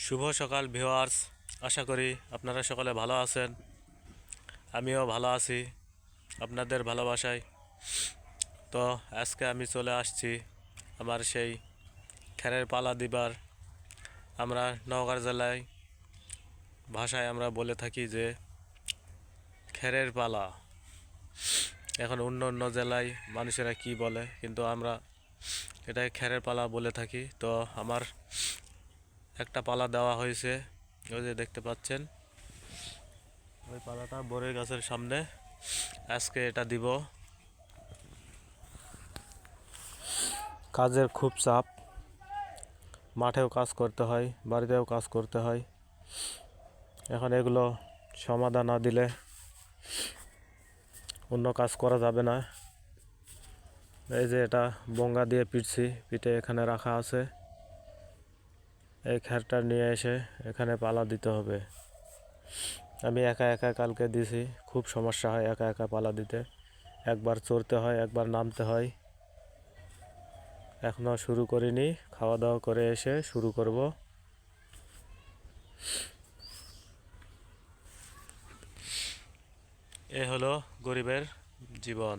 শুভ সকাল ভিউয়ার্স, আশা করি আপনারা সকলে ভালো আছেন। আমিও ভালো আছি আপনাদের ভালোবাসায়। তো আজকে আমি চলে আসছি আমার সেই খ্যারের পালা দিবার। আমরা নওগাঁ জেলায় ভাষায় আমরা বলে থাকি যে খ্যারের পালা। এখন অন্য অন্য জেলায় মানুষেরা কি বলে, কিন্তু আমরা এটাই খ্যারের পালা বলে থাকি। তো আমার একটা পালা দেওয়া হয়েছে, ওই যে দেখতে পাচ্ছেন ওই পালাটা বড়ই গাছের সামনে। আজকে এটা দিব। কাজের খুব চাপ, মাঠেও কাজ করতে হয়, বাড়িতেও কাজ করতে হয়। এখন এগুলো সমাধান না দিলে অন্য কাজ করা যাবে না। এই যে এটা বঙ্গা দিয়ে পিটছি, পিটে এখানে রাখা আছে। এই খ্যারটা নিয়ে এসে এখানে পালা দিতে হবে। আমি একা একা কালকে দিছি, খুব সমস্যা হয় একা একা পালা দিতে। একবার চড়তে হয়, একবার নামতে হয়। এখনও শুরু করিনি, খাওয়া দাওয়া করে এসে শুরু করব। এ হলো গরিবের জীবন।